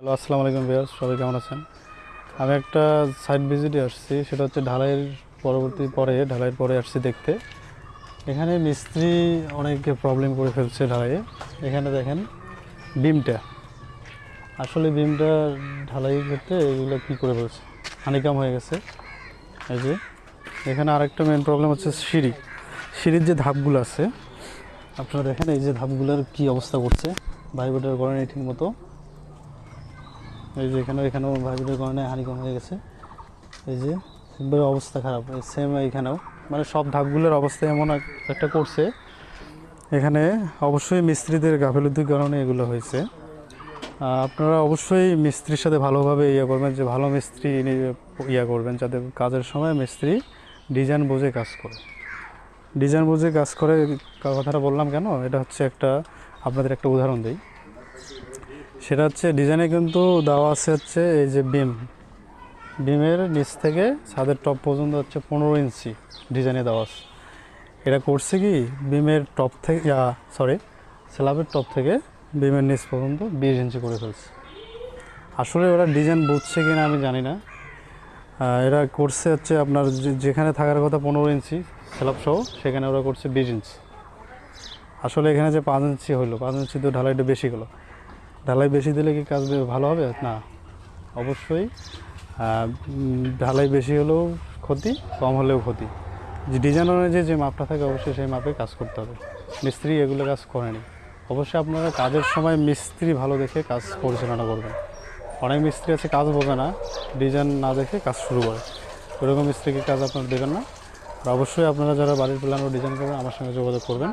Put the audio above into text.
Hello, আসসালামু আলাইকুম viewers, সবাই কেমন আছেন? আমি একটা সাইট ভিজিটে আসছি, সেটা হচ্ছে ঢালাইয়ের পরে আসছি দেখতে। এখানে মিস্ত্রি অনেক প্রবলেম করে ফেলছে ঢালাইয়ে। এখানে দেখেন বিমটা, আসলে বিমটা ঢালাই করতে এগুলো কী করে ফেলছে, হানিকাম হয়ে গেছে। এই যে এখানে আরেকটা মেন প্রবলেম হচ্ছে সিঁড়ির যে ধাপগুলো আছে, আপনারা দেখেন এই যে ধাপগুলোর কী অবস্থা করছে, ভাইব্রেটর করেনি ঠিক মতো। এই যে এখানেও ভাইব্রেটের কারণে হানিকম হয়ে গেছে। এই যে একবারে অবস্থা খারাপ, সেম এইখানেও, মানে সব ধাপগুলোর অবস্থা এমন একটা করছে। এখানে অবশ্যই মিস্ত্রিদের গাফিলতির কারণে এগুলো হয়েছে। আপনারা অবশ্যই মিস্ত্রির সাথে ভালোভাবে করবেন, যে ভালো মিস্ত্রি করবেন, যাতে কাজের সময় মিস্ত্রি ডিজাইন বুঝে কাজ করে। ডিজাইন বুঝে কাজ করে কথাটা বললাম কেন, এটা হচ্ছে আপনাদের একটা উদাহরণ দিই। সেটা হচ্ছে ডিজাইনে কিন্তু দেওয়া আছে হচ্ছে এই যে বিমের নিচ থেকে ছাদের টপ পর্যন্ত হচ্ছে 15 ইঞ্চি ডিজাইনে দেওয়া আছে। এটা করছে কি, বিমের টপ থেকে স্ল্যাবের টপ থেকে বিমের নিচ পর্যন্ত 20 ইঞ্চি করে ফেলছে। আসলে ওরা ডিজাইন বুঝছে কি না আমি জানি না। এরা করছে হচ্ছে আপনার যেখানে থাকার কথা 15 ইঞ্চি স্ল্যাব সহ, সেখানে ওরা করছে 20 ইঞ্চি। আসলে এখানে যে 5 ইঞ্চি হলো, 5 ইঞ্চি তো ঢালাইটা বেশি হলো। ঢালাই বেশি দিলে কি কাজ ভালো হবে? না, অবশ্যই ঢালাই বেশি হলেও ক্ষতি, কম হলেও ক্ষতি। যে ডিজাইন অনুযায়ী যে মাপটা থাকে, অবশ্যই সেই মাপে কাজ করতে হবে। মিস্ত্রি এগুলো কাজ করেনি। অবশ্যই আপনারা কাজের সময় মিস্ত্রি ভালো দেখে কাজ পরিচালনা করবেন। অনেক মিস্ত্রি আছে কাজ বোঝে না, ডিজাইন না দেখে কাজ শুরু করে, ওরকম মিস্ত্রিকে কাজ আপনারা দেবেন না। আর অবশ্যই আপনারা যারা বাড়ির প্ল্যান ও ডিজাইন করবেন, আমার সঙ্গে যোগাযোগ করবেন।